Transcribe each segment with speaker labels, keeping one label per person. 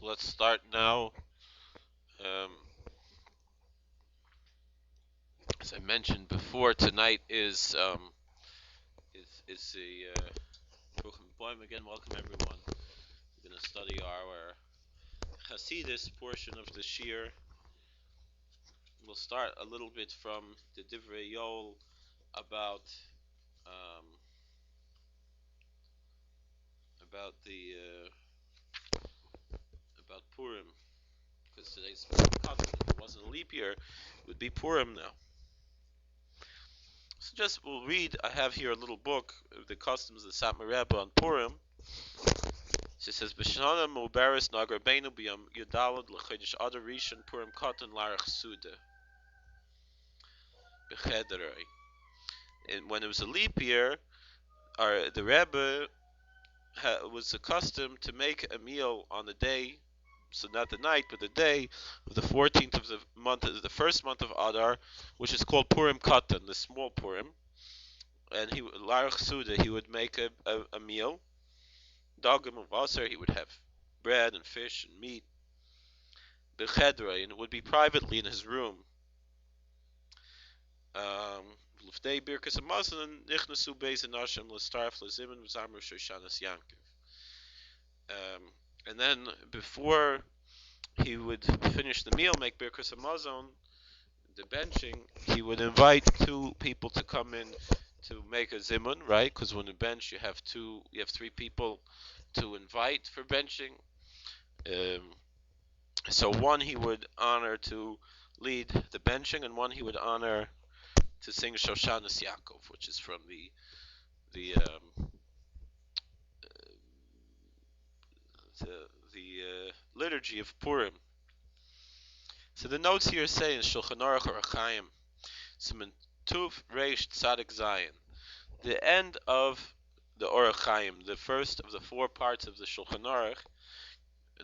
Speaker 1: let's start now. Um, as I mentioned before, tonight is the Purim Katan again. Welcome everyone. We're going to study our Chassidus portion of the Shir. We'll start a little bit from the Divrei Yoel about um, about the about Purim, because today's Purim Katan. If it wasn't a leap year, it would be Purim now. So just we'll read. I have here a little book of the customs of the Satmar Rebbe on Purim. She says, "B'shana mu'beres nagar beinu b'yam yudalad l'chodesh adar rishon Purim Katan larach suda b'chederai." And when it was a leap year, the Rebbe was accustomed to make a meal on the day, so not the night, but the day of the 14th of the month, the first month of Adar, which is called Purim Katan, the small Purim. And larach suda, he would make a meal. Dagim and Wasser, he would have bread and fish and meat. Bechedra, and it would be privately in his room. L'ftei birkas hamazon nichnasu beis anashim l'starf l'zimun v'zamru Shoshanas Yaakov. And then before he would finish the meal, make birkas hamazon, the benching, he would invite two people to come in to make a zimun, right? Because when you bench, you have three people to invite for benching. So one he would honor to lead the benching, and one he would honor to sing Shoshanas Yaakov, which is from the liturgy of Purim. So the notes here say in Shulchan Aruch or Chaim, Siman Tuv Reish Tzadik Zayin, the end of the Orach Chaim, the first of the four parts of the Shulchan Aruch.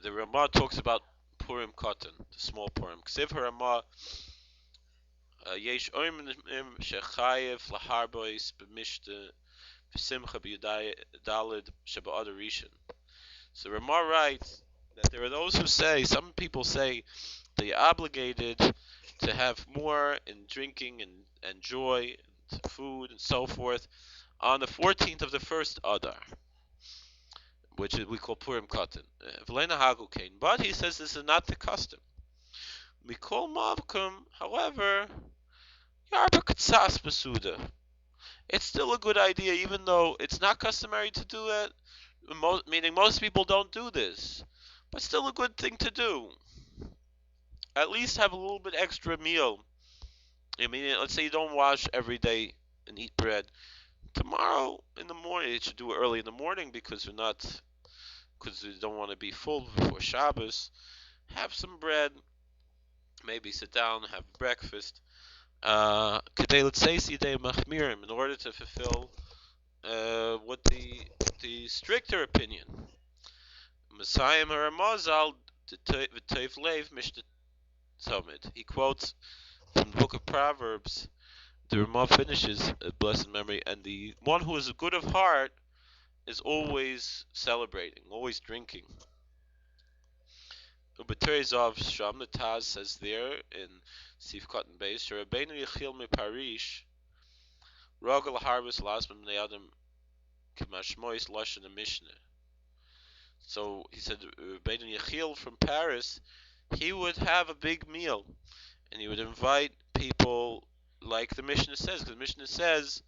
Speaker 1: The Ramah talks about Purim Katan, the small Purim. Ksiv Ramah Yesh Oimim Shechayev Laharbois B'Mishta V'Simcha B'Yudalid Sheba'ad Rishon. So Ramah writes that there are those who say, some people say, that you're obligated to have more in drinking and joy and food and so forth on the 14th of the first Adar, which we call Purim Katan. But he says this is not the custom. Mikol Mavkum, however, Yarba Katsas Basuda. It's still a good idea, even though it's not customary to do it, meaning most people don't do this, but still a good thing to do. At least have a little bit extra meal. I mean, let's say you don't wash every day and eat bread. Tomorrow in the morning, you should do it early in the morning because you don't want to be full before Shabbos. Have some bread, maybe sit down, have breakfast. In order to fulfill what the stricter opinion. Messiah Haramazal Lev Mishnah Tomid. He quotes from the book of Proverbs. The Ramah finishes, blessed memory, and the one who is good of heart is always celebrating, always drinking. Ubeterizov Sham, the Taz says there in Sif Cotton Base, Rabbeinu Yechil me Parish, Rogel Harvest Lasman Neadam Kimashmois Lashon the Mishnah. So he said, Rabbeinu Yechil from Paris, he would have a big meal, and he would invite people like the Mishnah says, because the Mishnah says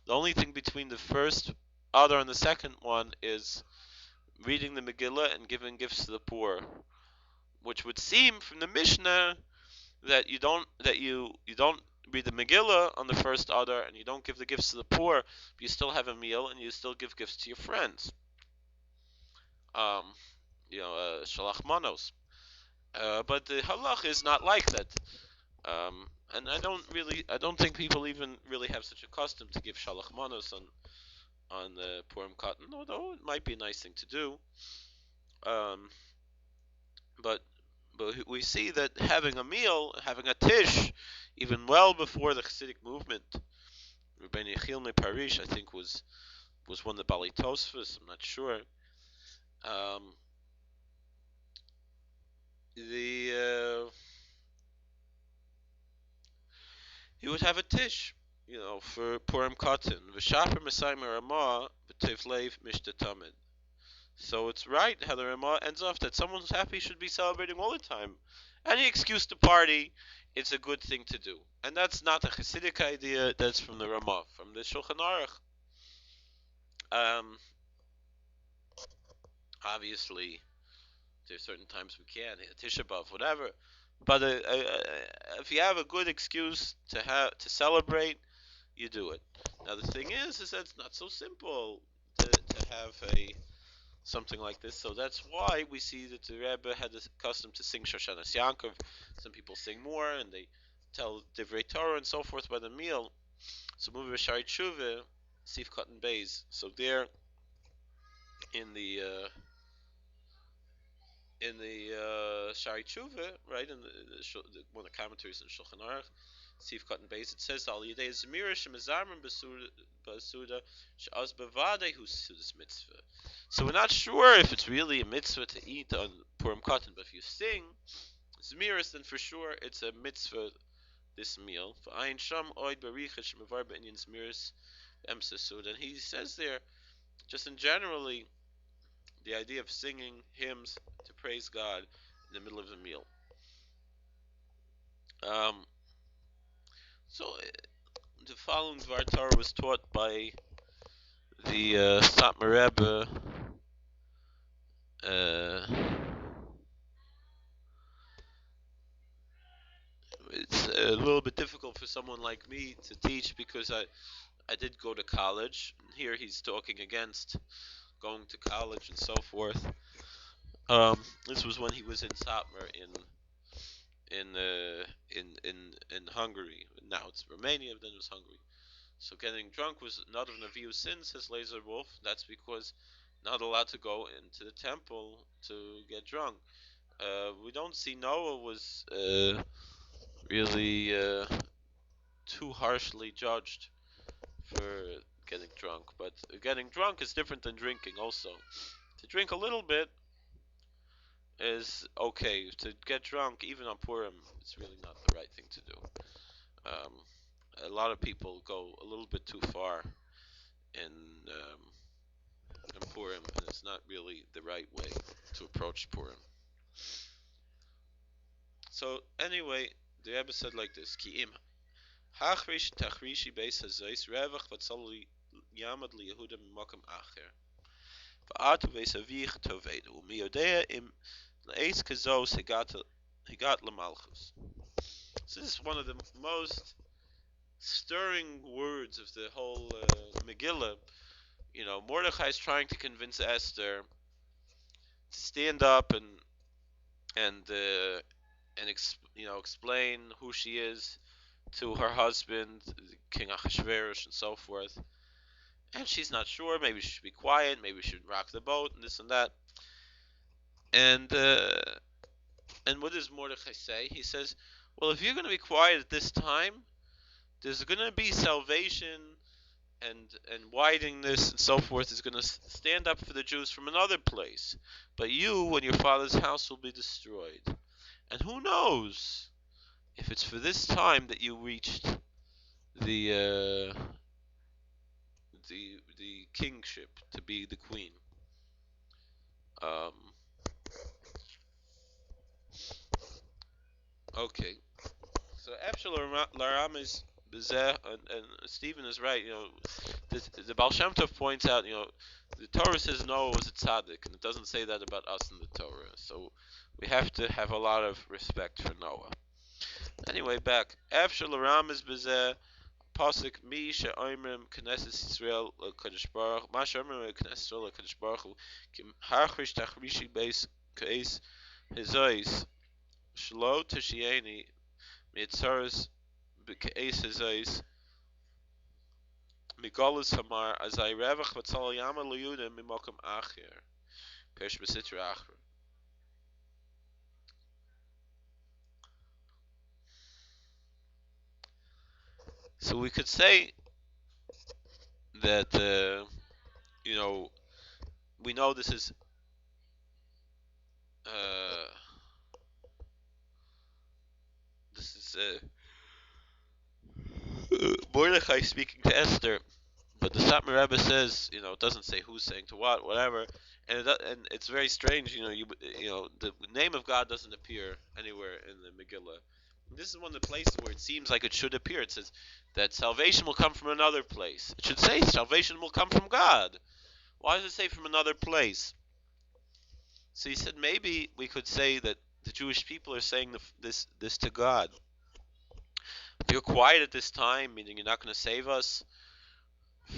Speaker 1: the only thing between the first Adar and the second one is reading the Megillah and giving gifts to the poor, which would seem from the Mishnah that you don't read the Megillah on the first Adar and you don't give the gifts to the poor, but you still have a meal and you still give gifts to your friends. Shalach manos. But the halach is not like that. And I don't think people even really have such a custom to give shalach manos on the Purim Katan, although it might be a nice thing to do. But we see that having a meal, having a tish, even well before the Chassidic movement, Rabbeinu Yechil me Parish, I think was one of the Bali Tosfos, I'm not sure. he would have a tish, for Purim Katan. V'shaper Mesaymer Ramah v'Tivlev Mishtatamid. So it's right how the Ramah ends off that someone who's happy should be celebrating all the time. Any excuse to party, it's a good thing to do. And that's not a Hasidic idea, that's from the Ramah, from the Shulchan Aruch. Um, Obviously, there's certain times we can't, Tisha B'Av, whatever. But if you have a good excuse to celebrate, you do it. Now the thing is that it's not so simple to have a something like this. So that's why we see that the Rebbe had the custom to sing Shoshanas Yaakov. Some people sing more and they tell Divrei Torah and so forth by the meal. So move Shari Tshuva, Sif Cotton Bays. So there in the Shari Tshuva, right, in one of the commentaries in Shulchan Aruch, Sif Cotton Bays, it says Al Yidei Zemira Shemazarman Basuda Shaz Bavade Husudas Mitzvah. So we're not sure if it's really a mitzvah to eat on Purim Katan, but if you sing Zmiris, then for sure it's a mitzvah, this meal. And he says there, just in generally, the idea of singing hymns to praise God in the middle of the meal. Um, so the following Dvar Torah was taught by the Satmar Rebbe. It's a little bit difficult for someone like me to teach because I did go to college. Here he's talking against going to college and so forth. This was when he was in Satmar in Hungary. Now it's Romania, then it was Hungary. So getting drunk was not of Naviu sin, says Laser Wolf. That's because not allowed to go into the temple to get drunk. We don't see Noah was really too harshly judged for getting drunk. But getting drunk is different than drinking also. To drink a little bit is okay. To get drunk, even on Purim, it's really not the right thing to do. Um, a lot of people go a little bit too far in, um, in Purim, and it's not really the right way to approach Purim. So anyway, the Rebbe said like this: Ki im hachrish tachrishi beis hazois revach vatzali yamad li Yehuda mimakam acher va'atu beis avich tovedu miyodea im le'es kazos higat lamalchus. So this is one of the most stirring words of the whole Megillah. Mordechai is trying to convince Esther to stand up and explain who she is to her husband, King Achashverosh, and so forth. And she's not sure. Maybe she should be quiet. Maybe she should rock the boat, and this and that. And what does Mordechai say? He says, "Well, if you're going to be quiet at this time, there's going to be salvation and wideningness and so forth is going to stand up for the Jews from another place. But you and your father's house will be destroyed. And who knows if it's for this time that you reached the the kingship to be the queen." Um, okay, so Epshel Laramis Bezeh and Stephen is right. The Baal Shem Tov points out, the Torah says Noah was a tzaddik, and it doesn't say that about us in the Torah. So we have to have a lot of respect for Noah. Anyway, back. After Laram is bezeh pasuk mi she'omrim knesses Yisrael Kadosh Baruch ma she'omrim knesses Yisrael Kadosh Baruch Hu kim harchish tachrishi beis keis hizois shlo tishieni mitzaros bekeis hizois Migolas Hamar as I revach vatzal yama liyuda mimokum achir. Pesh besitra achir. So we could say that we know this is uh, this is Mordechai speaking to Esther, but the Satmar Rebbe says, it doesn't say who's saying to what, whatever, and it's very strange. The name of God doesn't appear anywhere in the Megillah. And this is one of the places where it seems like it should appear. It says that salvation will come from another place. It should say salvation will come from God. Why does it say from another place? So he said maybe we could say that the Jewish people are saying this to God. If you're quiet at this time, meaning you're not going to save us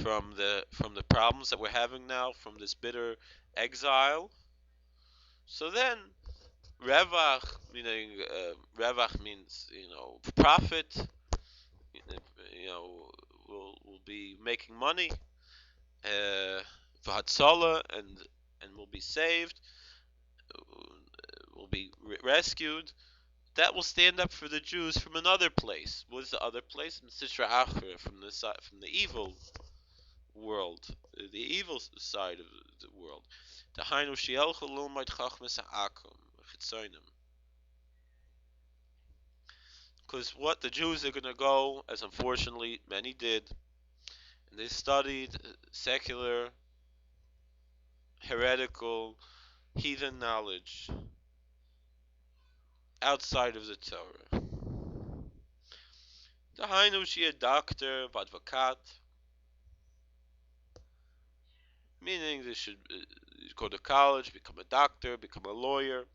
Speaker 1: from the problems that we're having now, from this bitter exile. So then, revach, meaning revach means profit. You know, we'll be making money. V'hatzola, and we'll be saved. We'll be rescued. That will stand up for the Jews from another place. What is the other place? Sitra Achra, from the evil world, the evil side of the world. Because what the Jews are going to go, as unfortunately many did, and they studied secular, heretical, heathen knowledge outside of the Torah. Dahainu she a doctor, advocat, meaning they should go to college, become a doctor, become a lawyer.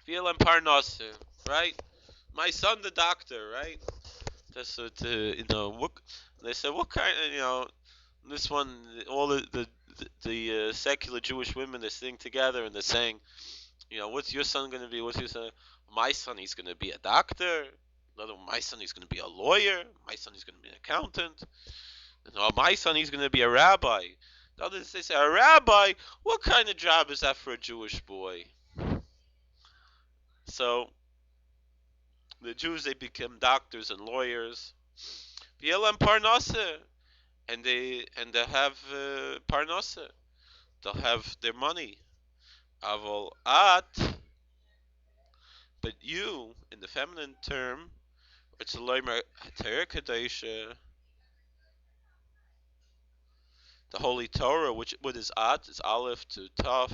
Speaker 1: Vielem parnase, right? My son, the doctor, right? That's what What they said. What kind of this one? All the secular Jewish women they're sitting together and they're saying, what's your son going to be? What's your son? My son, he's going to be a doctor. Another one, my son, he's going to be a lawyer. My son, he's going to be an accountant. My son, he's going to be a rabbi. The others they say, a rabbi. What kind of job is that for a Jewish boy? So the Jews they become doctors and lawyers. V'yelam parnasa, and they have parnasa. They'll have their money. Avol at, but you in the feminine term, it's a loimer Kedushas, the Holy Torah, which what is at is aleph to taf.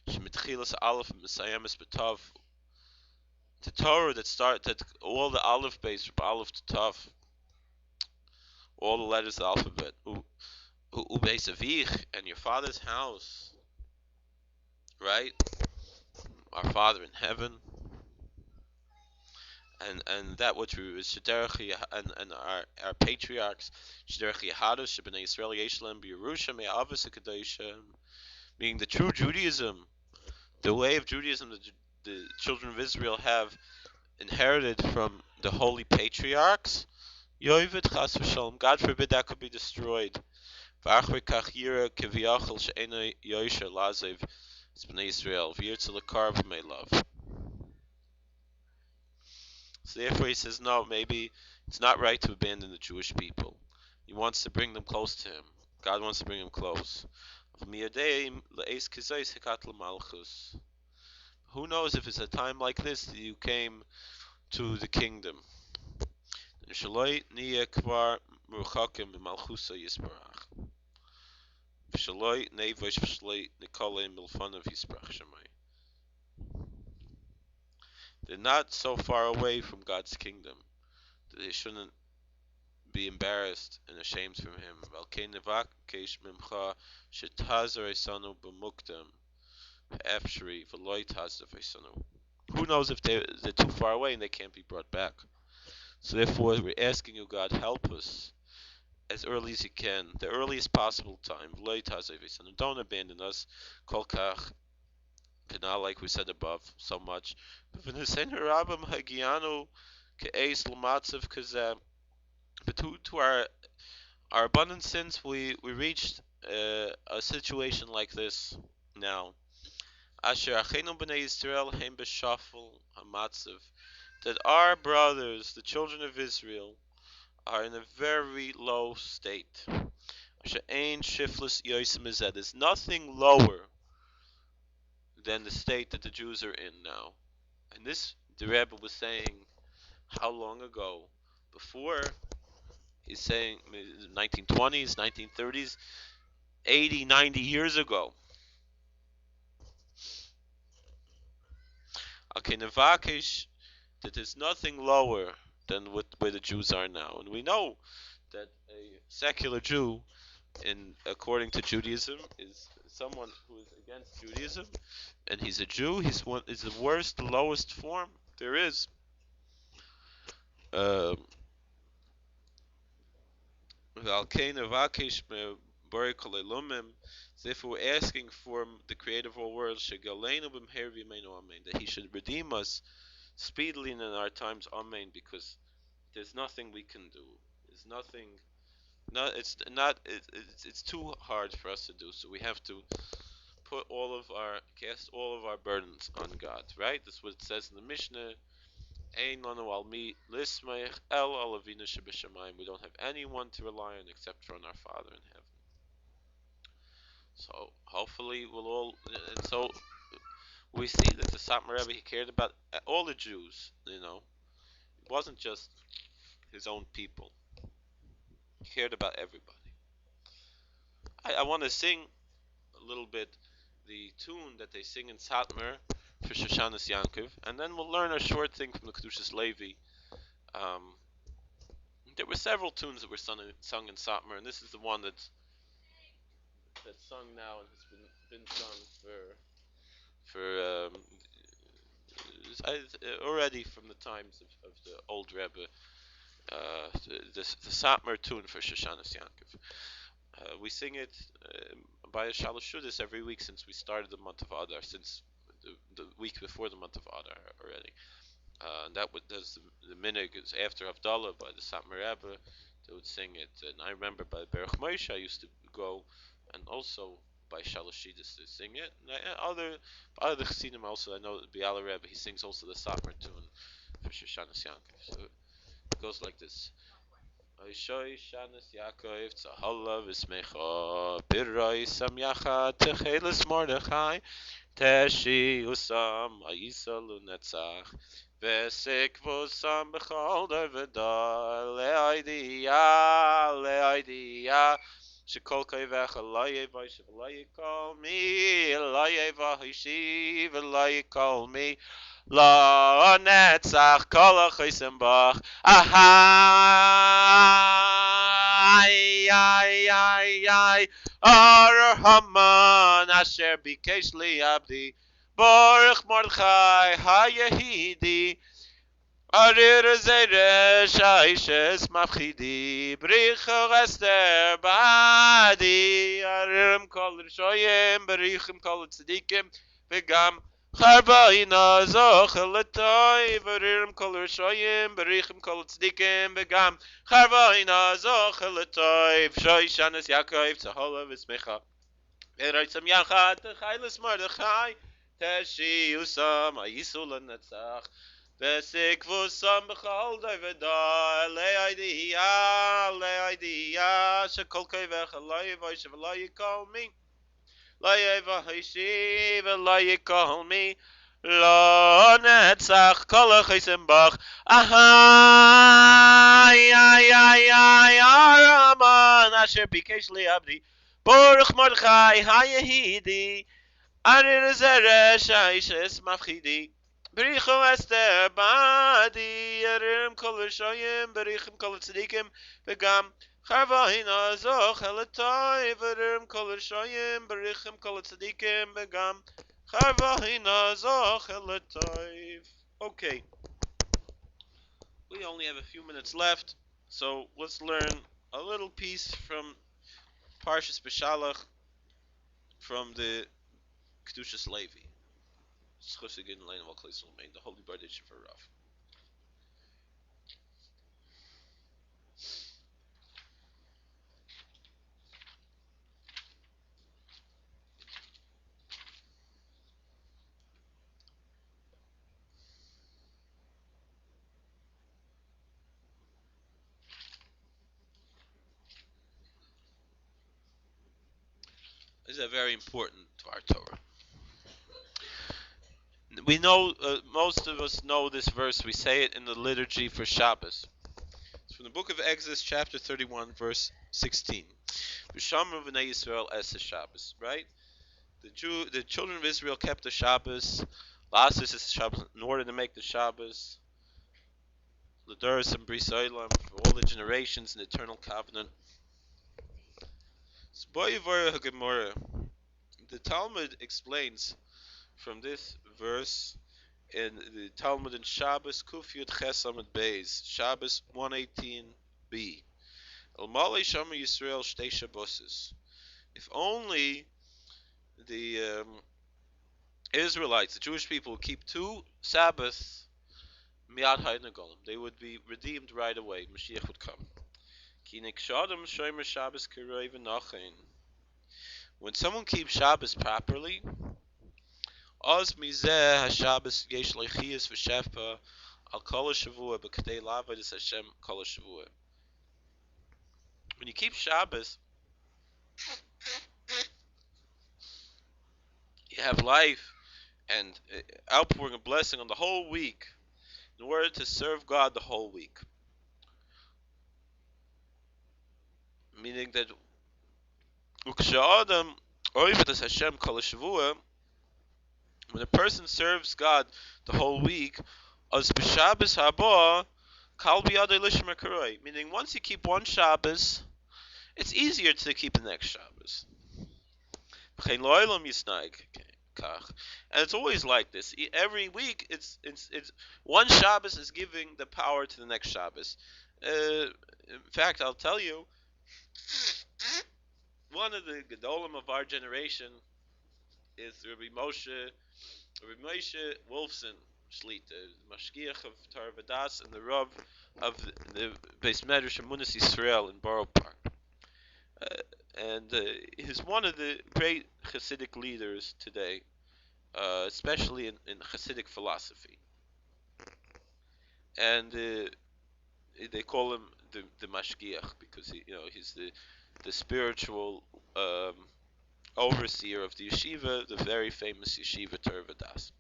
Speaker 1: Shemitchilas aleph and mesayemes b'tav. The Torah that all the aleph base from aleph to taf, all the letters of the alphabet. Ubeis avich, and your father's house, right? Our Father in heaven, and that which we and our patriarchs, meaning the true Judaism, the way of Judaism that the children of Israel have inherited from the holy patriarchs. God forbid that could be destroyed. So therefore he says, no, maybe it's not right to abandon the Jewish people. He wants to bring them close to him. God wants to bring them close. Who knows if it's a time like this that you came to the kingdom. They're not so far away from God's kingdom that they shouldn't be embarrassed and ashamed from him. Who knows if they're too far away and they can't be brought back. So therefore we're asking you, God, help us as early as you can, the earliest possible time. Don't abandon us. Like we said above so much. But to our abundant sins, we reached a situation like this now. That our brothers, the children of Israel, are in a very low state. There's nothing lower than the state that the Jews are in now. And this, the Rebbe was saying, how long ago? before, he's saying 1920s, 1930s, 80, 90 years ago. Okay, Nevakish, that is nothing lower than where the Jews are now. And we know that a secular Jew, according to Judaism, is someone who is against Judaism, and he's a Jew. He's the worst, the lowest form there is. So if we're asking for the Creator of all worlds, that He should redeem us speedily in our times, Amen. Because there's nothing we can do. There's nothing. No, it's not. It's too hard for us to do. So we have to cast all of our burdens on God. Right? That's what it says in the Mishnah. Ein lanu al mi lismeich el al Avinu shebeshamayim. We don't have anyone to rely on except for our Father in heaven. So hopefully we'll all. And so we see that the Satmar Rebbe, he cared about all the Jews. It wasn't just his own people. He cared about everybody. I want to sing a little bit the tune that they sing in Satmar for Shoshanas Yaakov, and then we'll learn a short thing from the Kedushas Levi. There were several tunes that were sung in Satmar, and this is the one that's sung now and has been sung for already from the times of the old Rebbe. The Satmar tune for Shoshanas Yaakov. We sing it by a Shaloshudis every week since we started the month of Adar, since the week before the month of Adar already. And that's the minig is after Havdalah by the Satmar Rebbe. They would sing it, and I remember by Berach Moshe I used to go, and also by Shaloshidis to sing it. And other Chassidim also, I know that Biala Rebbe, he sings also the Satmar tune for Shoshanas Yaakov. So it goes like this. Shoshanas Yaakov Tzahalla V'Smecha Birroi Samyacha Techeles Mordechai Teshi Usam Ayisa Lunetzach Vesik Vosam Bechol Darvada Le'idiyah Shekol Kayvecha Layev Aishav Layikol Mi Layev Aishiv Layikol Mi La netzach kol ha'chosem bach. Ahai, ay, ay, ay. Ar Haman asher bikesh li abdi. Baruch Mordechai hayehidi. Arir zeresh aishes mafchidi. Brichu Esther badi. Arim kol rishoyim. Berichim kol tzadikim. V'gam Charbaina zochel letoy v'ririm kol rishoyim berichim kol tzdikim v'gam Charbaina zochel letoy v'shoishanes Yaakov tzaholav v'smecha v'roitzam yachad t'chaylis Mordechai teshi usam ayisu l'netzach v'sikvusam b'chol doiveda le'idiyah shekol koivech aloy v'oishev alo yikol mi Layev Haishiv Layikol Mi Lo Netzach Kol HaChosem Bach Ahai Ay Ay Ay Araman Asher Bikesh Li Abdi Baruch Mordechai Hayehidi Arir Zeresh Aishes Mafchidi Berichu Esther Badi Arim Kol Rishoyim Berichim Kol Tzadikim V'gam Charvaina zochel letoy v'rim kol rishoyim berichim kol tzadikim v'gam Charvaina zochel letoy. Okay, we only have a few minutes left, so let's learn a little piece from Parshas Beshalach from the Kedushas Levi. The Holy Bardish for Rav. This is very important to our Torah. We know, most of us know this verse. We say it in the liturgy for Shabbos. from the book of Exodus, chapter 31, verse 16. V'shamru v'nei Yisrael es Shabbos. Right? The children of Israel kept the Shabbos. Last is the Shabbos in order to make the Shabbos. L'doros and Bris Olam for all the generations in eternal covenant. The Talmud explains from this verse in the Talmud in Shabbos Kuf Yud Ches Amud Beis, Shabbos 118b. El Malei Shamu Yisrael Shtei Shabboses. If only the Israelites, the Jewish people, keep 2 Sabbaths, Miyad Haynagolim, they would be redeemed right away. Mashiach would come. Ki Nikshadam Shomer Shabbos Kiroi V'Nachin. When someone keeps Shabbos properly, Oz Mizeh HaShabbos Yesh Leichias V'Shefa Al Kol HaShavua B'Kdei Lavad Es Hashem Kol HaShavua. When you keep Shabbos, you have life and outpouring of blessing on the whole week in order to serve God the whole week. Meaning that Uksha'adam Oivet Es Hashem Kol HaShavua, when a person serves God the whole week, as b'Shabbos haba kal biyadei lishmer karoi, meaning once you keep one Shabbos, it's easier to keep the next Shabbos. And it's always like this. Every week, it's one Shabbos is giving the power to the next Shabbos. In fact, I'll tell you, one of the Gedolim of our generation is Rabbi Moshe Wolfson Shlita, the Mashgiach of Torah V'Das and the Rav of the Beis Medrash Emunas Yisrael in Borough Park. And he's one of the great Hasidic leaders today, especially in Hasidic philosophy. And they call him the Mashgiach because he's the spiritual overseer of the yeshiva, the very famous yeshiva Torah V'Das.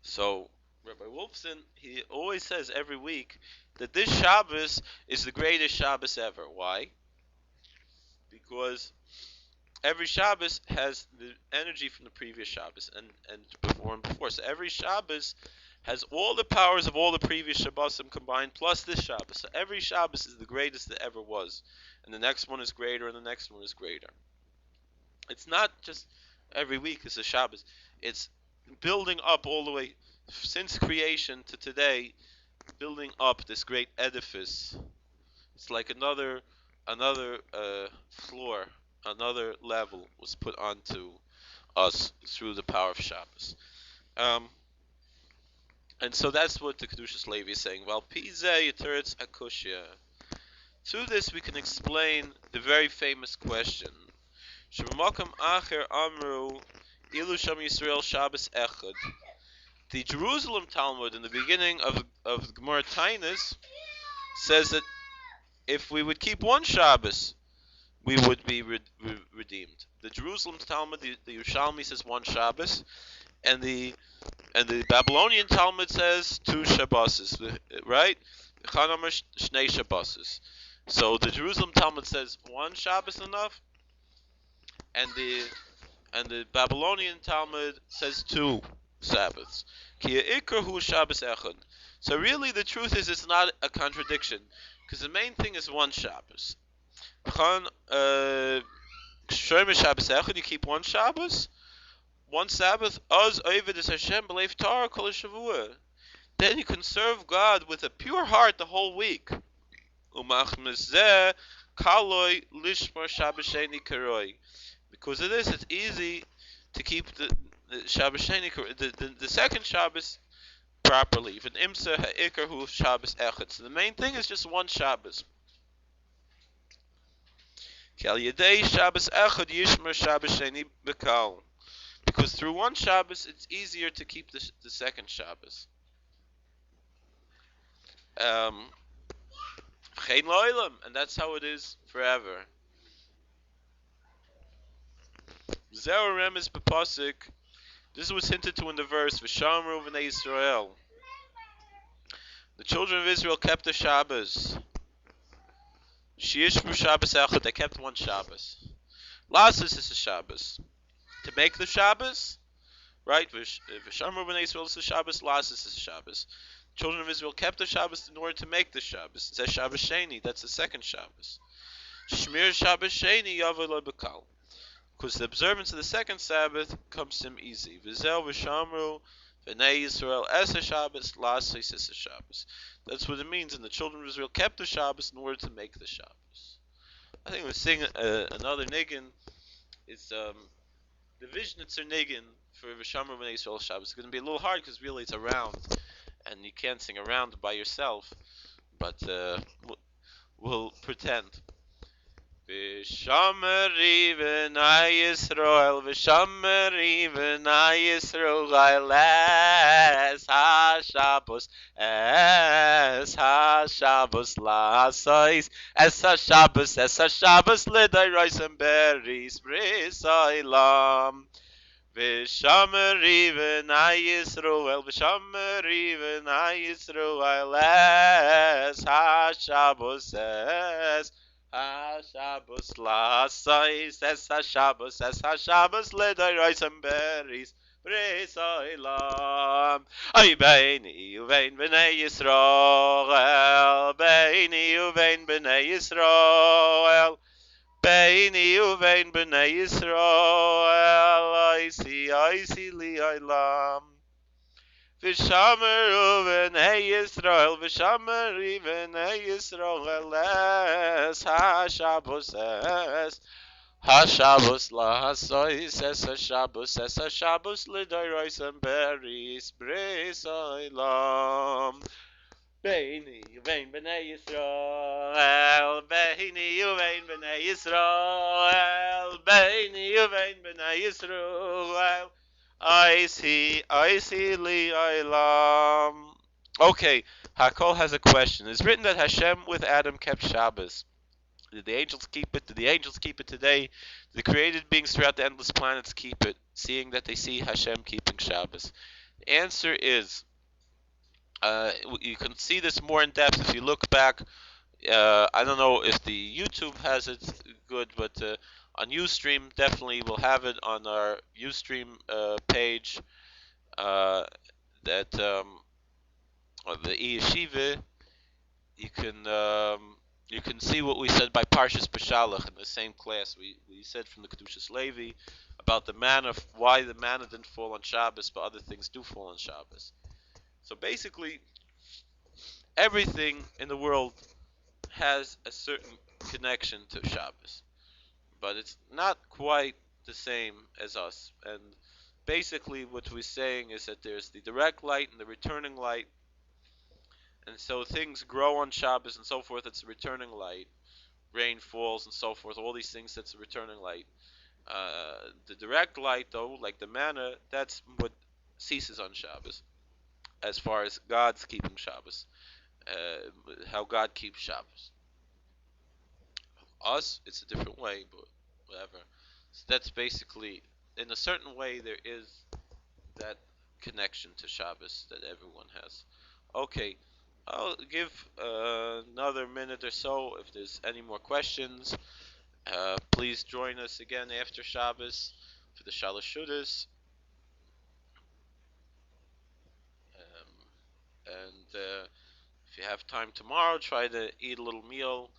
Speaker 1: So Rabbi Wolfson, he always says every week that this Shabbos is the greatest Shabbos ever. Why? Because every Shabbos has the energy from the previous Shabbos and before. So every Shabbos has all the powers of all the previous Shabbosim combined plus this Shabbos. So every Shabbos is the greatest that ever was. And the next one is greater and the next one is greater. It's not just every week is a Shabbos. It's building up all the way since creation to today, building up this great edifice. It's like another floor, another level was put onto us through the power of Shabbos. And so that's what the Kedushas Levi is saying. Well, Pizeh Yiteretz Akushya. To this we can explain the very famous question. Shemamakam Acher Amru Ilu Sham Yisrael Shabbos Echad. The Jerusalem Talmud in the beginning of Gemara Tainis says that if we would keep one Shabbos, we would be redeemed. The Jerusalem Talmud, the Yerushalmi says one Shabbos, and the Babylonian Talmud says 2 Shabboses, right? Chanamar Shnei Shabboses. So the Jerusalem Talmud says one Shabbos enough, and the Babylonian Talmud says 2 Sabbaths. Ki Ikrahu Shabbos Echad. So really, the truth is, it's not a contradiction, because the main thing is one Shabbos. Shomer Shabbos Echad, you keep one Shabbos, one Sabbath. Oz Oived Es Hashem B'Leiv Torah Kol HaShavua. Then you can serve God with a pure heart the whole week. Umach Mezeh Kaloi Lishmar Shabbos Sheni Karoi. Because of this, it's easy to keep the Shabbos Sheni, the second Shabbos properly. Even Imsa Ha'ikar Hu Shabbos Echad. So the main thing is just one Shabbos. Kal Yedei Shabbos Echad Yishmer Shabbos Sheni Bekal. Because through one Shabbos, it's easier to keep the second Shabbos. Chein Lo'ilam, and that's how it is forever. Zero Remes B'Pasik. This was hinted to in the verse V'Shamru V'nei Yisrael. The children of Israel kept the Shabbos. Sheyishvu Shabbos Echad. They kept one Shabbos. Lasis is a Shabbos. To make the Shabbos, right? V'shamru b'nei Yisrael is a Shabbos. Lasis is a Shabbos. Children of Israel kept the Shabbos in order to make the Shabbos. It says Shabbos Sheni. That's the second Shabbos. Shmir Shabbos Sheni Yaveh Lo B'kal. Because the observance of the second Sabbath comes to him easy. V'zel v'shamru v'nei Yisrael es Shabbos lasis es Shabbos. That's what it means. And the children of Israel kept the Shabbos in order to make the Shabbos. I think we're seeing another niggin. It's the Viznitz niggin for v'shamru v'nei Yisrael Shabbos. It's going to be a little hard because really it's around, and you can't sing around by yourself. But we'll pretend. V'shamri v'nai Yisrael, v'shamri v'nai Yisrael, es ha-Shabbos la'asais, es ha-Shabbos l'dayroisem beris bris olam. V'shamri v'nai Yisrael, v'shamri v'nai Yisrael, es ha-Shabbos ha-Shabbos la'asais, es ha-Shabbos l'dayroisem beris bris olam. Ay beini uvein b'nei Yisrael, beini uvein b'nei Yisrael, beini uvein b'nei Yisrael, oisi li olam. V'shameru v'nei Yisrael, v'shameru v'nei Yisrael, es ha-Shabbos ha-Shabbos la'asois, es ha-Shabbos l'dayroisem beris bris olam. Beini uvein b'nei Yisrael, beini uvein b'nei Yisrael, beini uvein b'nei Yisrael, oisi li olam. Okay, Hakol has a question. It's written that Hashem with Adam kept Shabbos. Did the angels keep it? Did the angels keep it today? The created beings throughout the endless planets keep it, seeing that they see Hashem keeping Shabbos? The answer is, you can see this more in depth if you look back. I don't know if the YouTube has it good, but on Ustream, definitely we'll have it on our Ustream page. That on the Yeshiva, you can see what we said by Parshas B'Shalach in the same class. We said from the Kedushas Levi about the manna, why the manna didn't fall on Shabbos, but other things do fall on Shabbos. So basically, everything in the world has a certain connection to Shabbos, but it's not quite the same as us. And basically, what we're saying is that there's the direct light and the returning light. And so things grow on Shabbos and so forth, it's a returning light. Rain falls and so forth, all these things, that's a returning light. The direct light, though, like the manna, that's what ceases on Shabbos, as far as God's keeping Shabbos, how God keeps Shabbos. Us, it's a different way, but whatever. So that's basically, in a certain way, there is that connection to Shabbos that everyone has. Okay. I'll give another minute or so if there's any more questions. Please join us again after Shabbos for the Shoshanas. And if you have time tomorrow, try to eat a little meal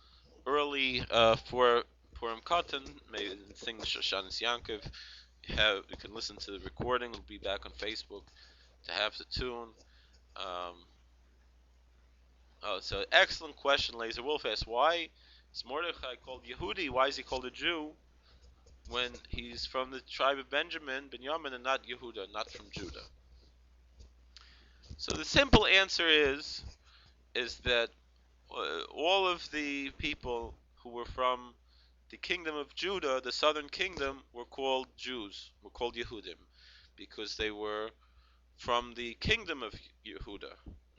Speaker 1: early for Purim Katan. Maybe sing the Shoshanas Yaakov. You can listen to the recording. It'll be back on Facebook to have the tune. It's an excellent question. Laser Wolf asks, why is Mordechai called Yehudi? Why is he called a Jew when he's from the tribe of Benjamin, Binyamin, and not Yehuda, not from Judah? So the simple answer is that all of the people who were from the kingdom of Judah, the southern kingdom, were called Jews, were called Yehudim, because they were from the kingdom of Yehuda,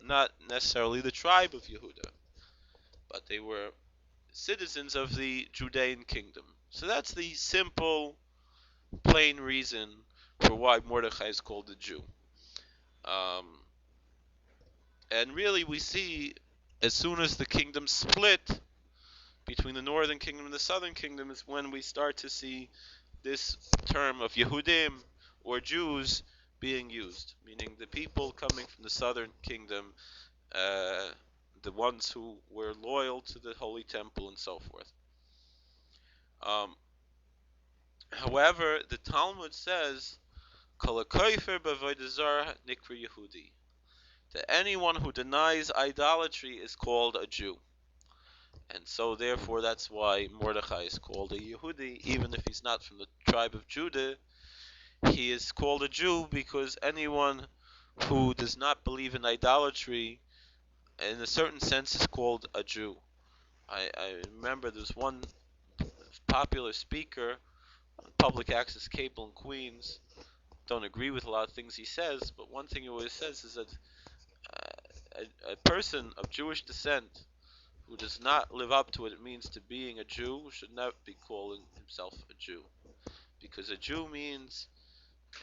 Speaker 1: not necessarily the tribe of Yehuda, but they were citizens of the Judean kingdom. So that's the simple, plain reason for why Mordechai is called a Jew. And really, we see as soon as the kingdom split between the northern kingdom and the southern kingdom is when we start to see this term of Yehudim or Jews being used, meaning the people coming from the southern kingdom, uh, the ones who were loyal to the Holy Temple and so forth. Um, However, the Talmud says, "Kol hakofer b'avodah zarah nikra Yehudi," that anyone who denies idolatry is called a Jew. And so, therefore, that's why Mordechai is called a Yehudi, even if he's not from the tribe of Judah. He is called a Jew because anyone who does not believe in idolatry, in a certain sense, is called a Jew. I remember there's one popular speaker on public access cable in Queens. Don't agree with a lot of things he says, but one thing he always says is that a person of Jewish descent who does not live up to what it means to being a Jew should not be calling himself a Jew. Because a Jew means,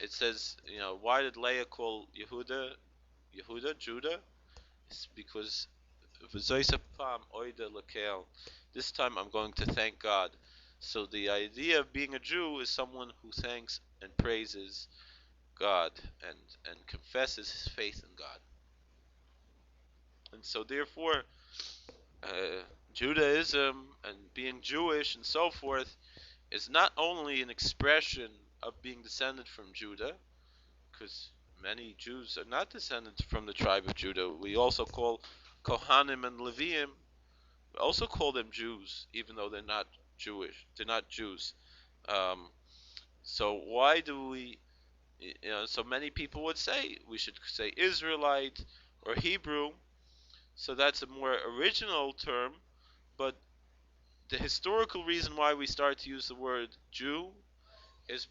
Speaker 1: it says, why did Leah call Yehuda, Judah? It's because this time I'm going to thank God. So the idea of being a Jew is someone who thanks and praises God and confesses his faith in God. And so therefore, Judaism and being Jewish and so forth is not only an expression of being descended from Judah, because many Jews are not descended from the tribe of Judah. We also call Kohanim and Leviim, we also call them Jews, even though they're not Jewish. They're not Jews. Um, so why do we? So many people would say we should say Israelite or Hebrew. So that's a more original term, but the historical reason why we start to use the word Jew is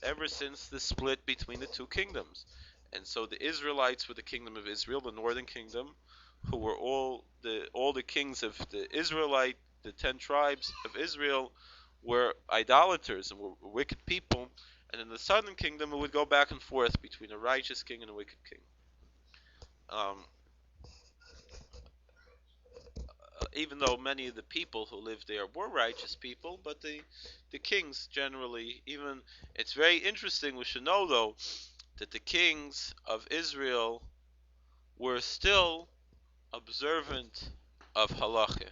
Speaker 1: ever since the split between the two kingdoms. And so the Israelites were the kingdom of Israel, the northern kingdom, who were all the kings of the Israelite, the 10 tribes of Israel were idolaters and were wicked people. And in the southern kingdom, it would go back and forth between a righteous king and a wicked king. Um, Even though many of the people who lived there were righteous people, but the kings generally, even, it's very interesting, we should know though, that the kings of Israel were still observant of halacha,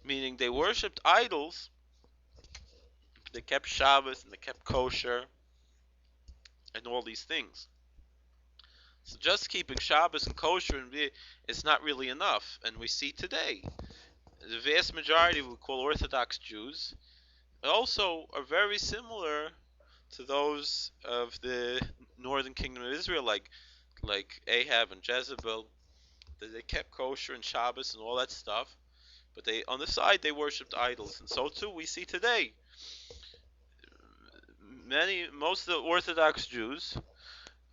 Speaker 1: meaning they worshipped idols, they kept Shabbos and they kept kosher and all these things. So just keeping Shabbos and kosher is not really enough, and we see today the vast majority we call Orthodox Jews also are very similar to those of the northern kingdom of Israel, like Ahab and Jezebel. They kept kosher and Shabbos and all that stuff, but they on the side they worshipped idols, and so too we see today. Most of the Orthodox Jews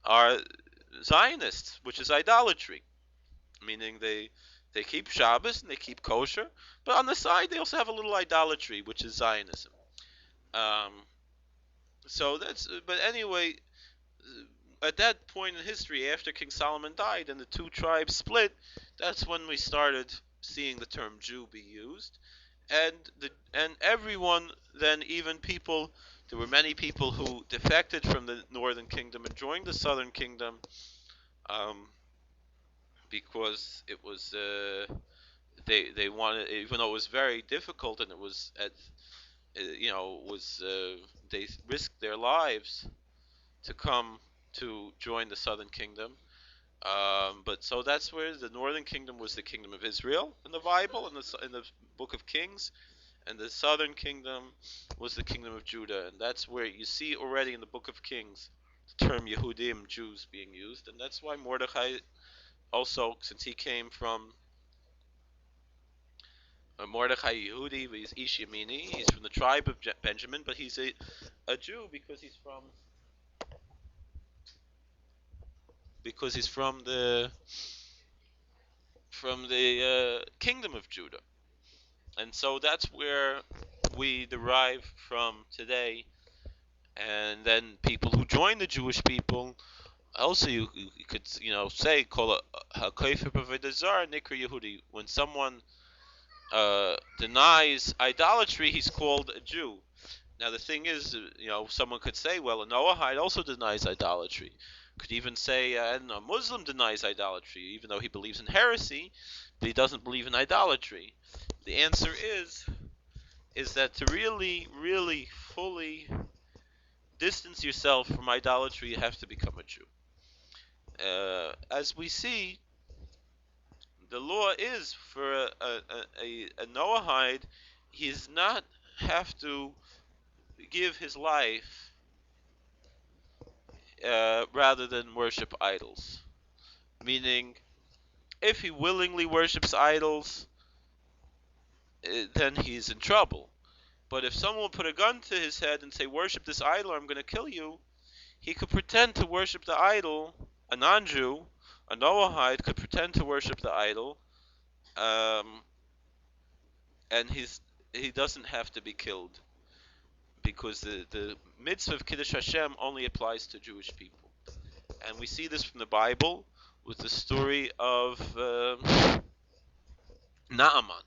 Speaker 1: are Zionists, which is idolatry, meaning they keep Shabbos and they keep kosher, but on the side they also have a little idolatry, which is Zionism. Um, but anyway, at that point in history, after King Solomon died and the two tribes split, that's when we started seeing the term Jew be used, and everyone then, even people, there were many people who defected from the northern kingdom and joined the southern kingdom, um, because it was they wanted, even though it was very difficult and it was they risked their lives to come to join the southern kingdom. But so that's where the northern kingdom was the kingdom of Israel in the Bible, in the book of Kings, and the southern kingdom was the kingdom of Judah, and that's where you see already in the book of Kings the term Yehudim, Jews, being used, and that's why Mordechai also, since he came from Mordechai Yehudi, he's Ish Yemini, he's from the tribe of Benjamin, but he's a Jew because he's from the kingdom of Judah. And so that's where we derive from today. And then people who join the Jewish people Also, you could say call a hakofer b'vedazar nikra Yehudi. When someone denies idolatry, he's called a Jew. Now the thing is, someone could say, well, a Noahide also denies idolatry. Could even say, a Muslim denies idolatry, even though he believes in heresy, but he doesn't believe in idolatry. The answer is that to really, really, fully distance yourself from idolatry, you have to become a Jew. As we see, the law is for a Noahide, he does not have to give his life rather than worship idols. Meaning, if he willingly worships idols, then he's in trouble. But if someone will put a gun to his head and say, worship this idol or I'm going to kill you, he could pretend to worship the idol. A non-Jew, a Noahide, could pretend to worship the idol, um, and he doesn't have to be killed, because the mitzvah of Kiddush Hashem only applies to Jewish people. And we see this from the Bible with the story of Naaman,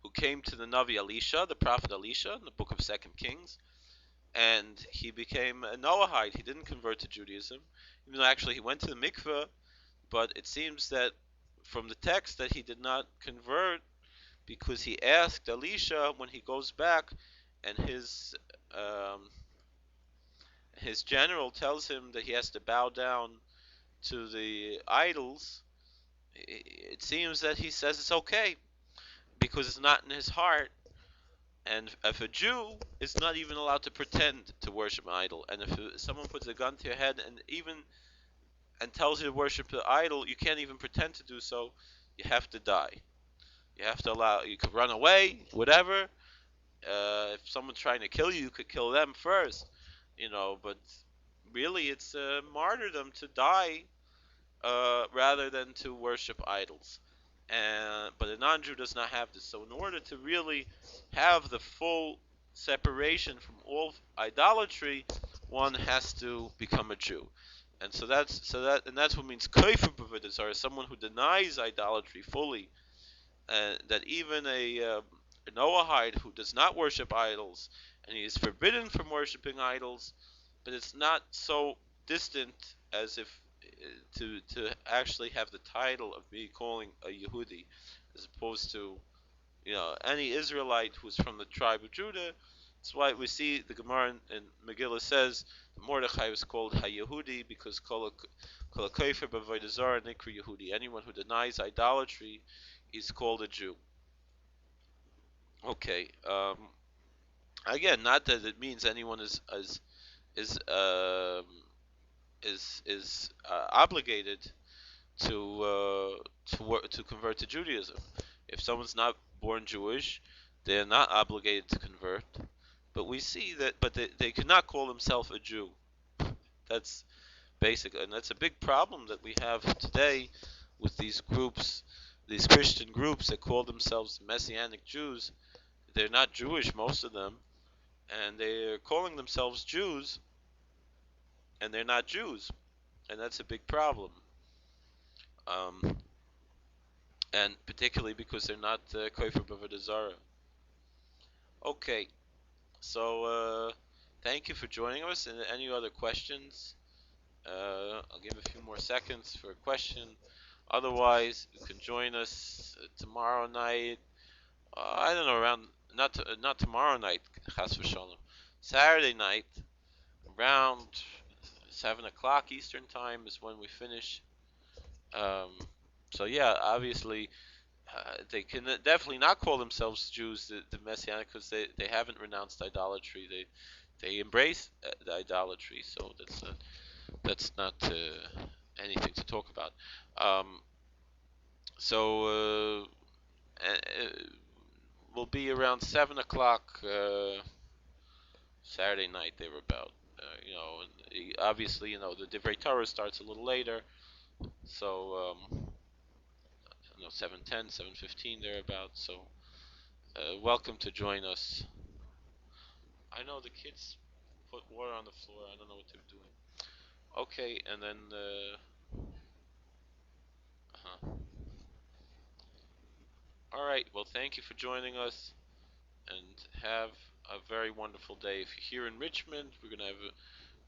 Speaker 1: who came to the Navi Elisha, the prophet Elisha, in the book of Second Kings, and he became a Noahide. He didn't convert to Judaism, even though actually he went to the mikveh, but it seems that from the text that he did not convert because he asked Elisha when he goes back, and his general tells him that he has to bow down to the idols. It seems that he says it's okay because it's not in his heart. And if a Jew is not even allowed to pretend to worship an idol, and if someone puts a gun to your head and tells you to worship the idol, you can't even pretend to do so. You have to die. You have to allow. You could run away, whatever. If someone's trying to kill you, you could kill them first. But really, it's a martyrdom to die rather than to worship idols. But a non-Jew does not have this. So in order to really have the full separation from all idolatry, one has to become a Jew. And that's what means kafir b'vedazar, someone who denies idolatry fully. That even a Noahide who does not worship idols, and he is forbidden from worshiping idols, but it's not so distant as if to actually have the title of being calling a Yehudi, as opposed to any Israelite who's from the tribe of Judah. That's why we see the Gemara in Megillah says Mordechai was called HaYehudi because Kol HaKofer B'Avodah Zarah Nikra Yehudi. Anyone who denies idolatry is called a Jew. Okay. Again, not that it means anyone is um, obligated to convert to Judaism. If someone's not born Jewish, they're not obligated to convert. But we see that, but they cannot call themselves a Jew. That's basic, and that's a big problem that we have today with these groups, these Christian groups that call themselves Messianic Jews. They're not Jewish, most of them, and they're calling themselves Jews, and they're not Jews, and that's a big problem. Um, and particularly because they're not Kofer B'Avodah Zarah. Okay, so thank you for joining us. And any other questions? I'll give a few more seconds for a question. Otherwise, you can join us tomorrow night. I don't know, around not tomorrow night, Chas v'Shalom. Saturday night, around 7 o'clock Eastern time is when we finish. Um, so yeah, obviously they can definitely not call themselves Jews, the Messianic, because they haven't renounced idolatry. They embrace the idolatry. So that's not anything to talk about. Um, so will be around 7 o'clock Saturday night. They were about. Obviously, the Divrei Torah starts a little later, so 7:10, 7:15 thereabouts. So welcome to join us. I know the kids put water on the floor. I don't know what they're doing. Okay, and then all right. Well, thank you for joining us, and have a very wonderful day. If you're here in Richmond, we're gonna have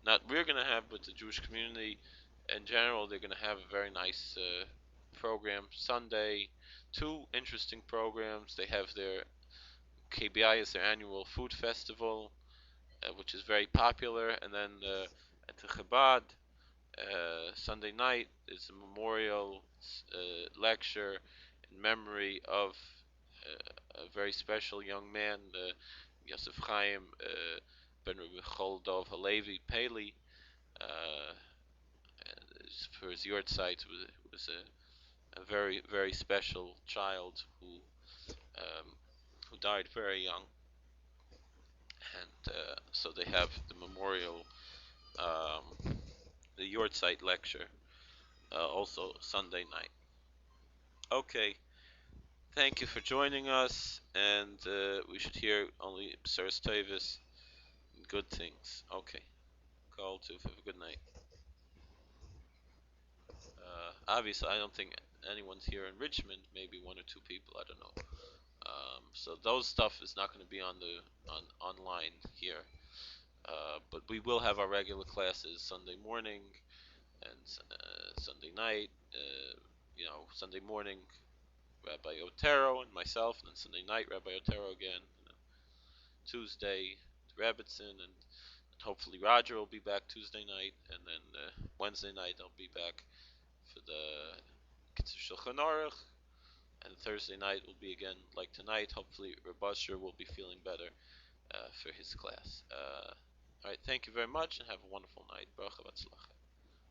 Speaker 1: not we're gonna have, but the Jewish community in general, they're gonna have a very nice program Sunday. Two interesting programs. They have their KBI is their annual food festival, which is very popular, and then at the Chabad Sunday night is a memorial lecture in memory of a very special young man, Yosef Chaim ben Michal Dov Halevi Paley. Uh, for his yahrzeit was a very very special child who died very young, and so they have the memorial, the yahrzeit lecture, also Sunday night. Okay, thank you for joining us, and we should hear only B'seres Tevis, good things. Okay, call to have a good night. Obviously, I don't think anyone's here in Richmond. Maybe one or two people. I don't know. So those stuff is not going to be on the online here. But we will have our regular classes Sunday morning and Sunday night. Sunday morning Rabbi Otero and myself, and then Sunday night Rabbi Otero again. Tuesday Rabbitson, and hopefully Roger will be back Tuesday night, and then Wednesday night I'll be back for the Kedushas, and Thursday night will be again like tonight. Hopefully Rabusher will be feeling better for his class. All right, thank you very much, and have a wonderful night. Baruch